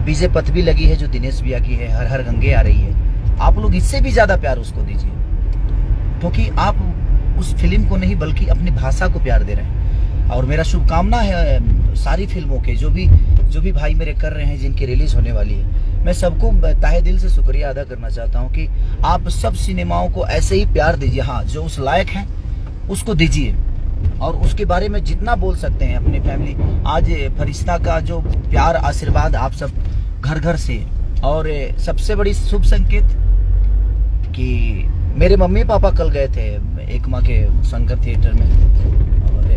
बीजे पथ भी लगी है जो दिनेश भैया की है, हर हर गंगे आ रही है। आप लोग इससे भी ज्यादा प्यार उसको दीजिए, क्योंकि आप उस फिल्म को नहीं बल्कि अपनी भाषा को प्यार दे रहे हैं। और मेरा शुभकामना है सारी फिल्मों के, जो भी भाई मेरे कर रहे हैं, जिनकी रिलीज होने वाली है। मैं सबको तहे दिल से शुक्रिया अदा करना चाहता हूँ कि आप सब सिनेमाओं को ऐसे ही प्यार दीजिए। हाँ, जो उस लायक है उसको दीजिए, और उसके बारे में जितना बोल सकते हैं अपनी फैमिली। आज फरिश्ता का जो प्यार आशीर्वाद आप सब घर घर से, और सबसे बड़ी शुभ संकेत कि मेरे मम्मी पापा कल गए थे एकमा के शंकर थिएटर में, और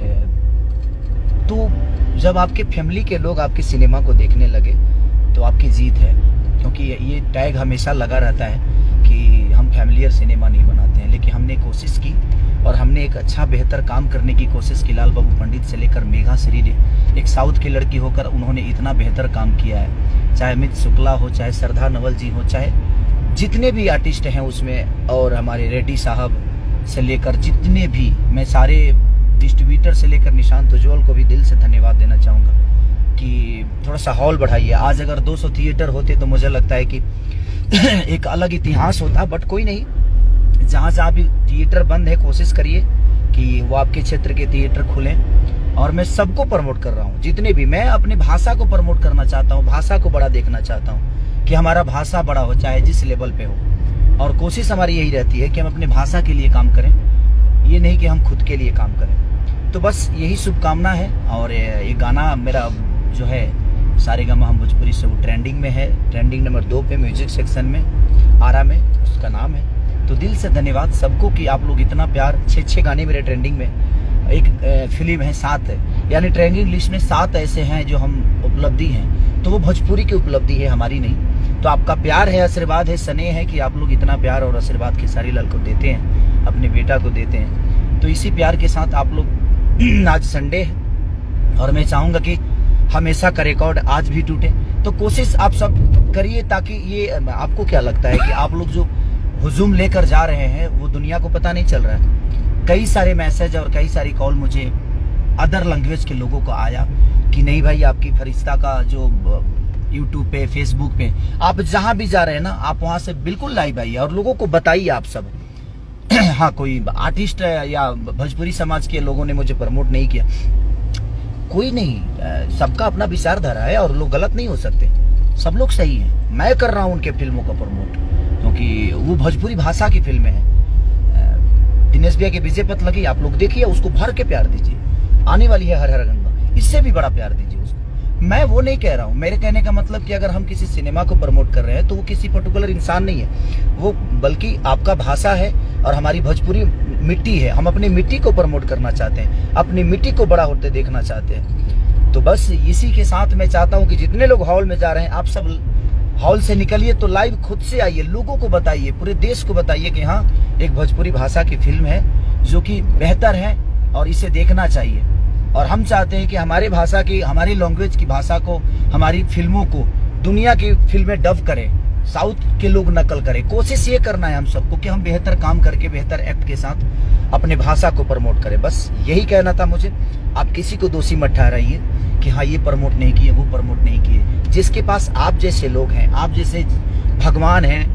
तो जब आपके फैमिली के लोग आपके सिनेमा को देखने लगे तो आपकी जीत है। क्योंकि ये टैग हमेशा लगा रहता है कि हम फैमिलियर सिनेमा नहीं बनाते हैं, लेकिन हमने कोशिश की और हमने एक अच्छा बेहतर काम करने की कोशिश की। लाल बाबू पंडित से लेकर मेघा श्री ने, एक साउथ की लड़की होकर उन्होंने इतना बेहतर काम किया है। चाहे अमित शुक्ला हो, चाहे श्रद्धा नवल जी हो, चाहे जितने भी आर्टिस्ट हैं उसमें, और हमारे रेड्डी साहब से लेकर जितने भी, मैं सारे डिस्ट्रीब्यूटर से लेकर निशांत उज्ज्वल को भी दिल से धन्यवाद देना चाहूँगा कि थोड़ा सा हॉल बढ़ाइए। आज अगर 200 थिएटर होते तो मुझे लगता है कि एक अलग इतिहास होता, बट कोई नहीं। जहाँ भी थिएटर बंद है, कोशिश करिए कि वो आपके क्षेत्र के थिएटर खुलें। और मैं सबको प्रमोट कर रहा हूँ, जितने भी, मैं अपनी भाषा को प्रमोट करना चाहता हूँ, भाषा को बड़ा देखना चाहता हूँ कि हमारा भाषा बड़ा हो, चाहे जिस लेवल पे हो। और कोशिश हमारी यही रहती है कि हम अपनी भाषा के लिए काम करें, ये नहीं कि हम खुद के लिए काम करें। तो बस यही शुभकामना है। और ये गाना मेरा जो है सारेगामा हम भोजपुरी से, वो ट्रेंडिंग में है, ट्रेंडिंग नंबर 2 पे म्यूजिक सेक्शन में, आरा में उसका नाम है। तो दिल से धन्यवाद सबको कि आप लोग इतना प्यार। 6 गाने मेरे ट्रेंडिंग में, एक फिल्म है 7 है, यानी ट्रेंडिंग लिस्ट में 7 ऐसे हैं जो हम उपलब्धि हैं, तो वो भोजपुरी की उपलब्धि है, हमारी नहीं। तो आपका प्यार है, आशीर्वाद है, स्नेह है कि आप लोग इतना प्यार और आशीर्वाद खेसारी लाल को देते हैं, अपने बेटा को देते हैं। तो इसी प्यार के साथ आप लोग, आज संडे है और मैं चाहूँगा कि हमेशा का रिकॉर्ड आज भी टूटे, तो कोशिश आप सब करिए, ताकि ये, आपको क्या लगता है कि आप लोग जो हुजूम लेकर जा रहे हैं वो दुनिया को पता नहीं चल रहा है। कई सारे मैसेज और कई सारी कॉल मुझे अदर लैंग्वेज के लोगों को आया कि नहीं भाई, आपकी फरिश्ता का जो यूट्यूब पे, फेसबुक पे, आप जहां भी जा रहे हैं ना, आप वहां से बिल्कुल लाइव आइए और लोगों को बताइए आप सब। हाँ, कोई आर्टिस्ट या भोजपुरी समाज के लोगों ने मुझे प्रमोट नहीं किया, कोई नहीं, सबका अपना विचारधारा है और लोग गलत नहीं हो सकते, सब लोग सही हैं। मैं कर रहा हूं उनके फिल्मों का प्रमोट, क्योंकि वो भोजपुरी भाषा की फिल्में हैं। दिनेश भैया के विजय पथ लगी, आप लोग देखिए, उसको भर के प्यार दीजिए। आने वाली है हर हर गंगा, इससे भी बड़ा प्यार दीजिए उसको। मैं वो नहीं कह रहा हूँ, मेरे कहने का मतलब कि अगर हम किसी सिनेमा को प्रमोट कर रहे हैं तो वो किसी पर्टिकुलर इंसान नहीं है, वो बल्कि आपका भाषा है और हमारी भोजपुरी मिट्टी है। हम अपनी मिट्टी को प्रमोट करना चाहते हैं, अपनी मिट्टी को बड़ा होते देखना चाहते हैं। तो बस इसी के साथ मैं चाहता हूँ कि जितने लोग हॉल में जा रहे हैं, आप सब हॉल से निकलिए तो लाइव खुद से आइए, लोगों को बताइए, पूरे देश को बताइए कि हाँ, एक भोजपुरी भाषा की फिल्म है जो कि बेहतर है और इसे देखना चाहिए। और हम चाहते हैं कि हमारे भाषा की, हमारी लैंग्वेज की भाषा को, हमारी फिल्मों को दुनिया की फिल्में डब करें, साउथ के लोग नकल करें। कोशिश ये करना है हम सबको कि हम बेहतर काम करके, बेहतर एक्ट के साथ अपने भाषा को प्रमोट करें। बस यही कहना था मुझे। आप किसी को दोषी मत ठहराइए कि हाँ, ये प्रमोट नहीं किए, वो प्रमोट नहीं किए। जिसके पास आप जैसे लोग हैं, आप जैसे भगवान हैं,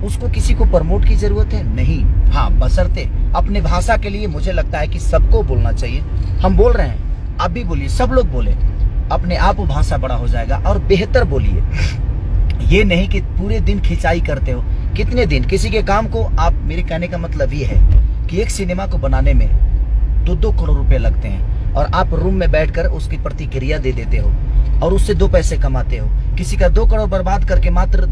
उसको किसी को प्रमोट की जरूरत है नहीं। हाँ, बशर्ते अपने भाषा के लिए मुझे लगता है कि सबको बोलना चाहिए। हम बोल रहे हैं, आप भी बोलिए, सब लोग बोले, अपने आप वो भाषा बड़ा हो जाएगा। और बेहतर बोलिए, ये नहीं कि पूरे दिन खिंचाई करते हो। कितने दिन किसी के काम को आप, मेरे कहने का मतलब ये है कि एक सिनेमा को बनाने में 2-2 करोड़ रुपए लगते हैं और आप रूम में बैठकर उसकी प्रतिक्रिया दे देते हो और उससे 2 पैसे कमाते हो। किसी का 2 करोड़ बर्बाद करके मात्र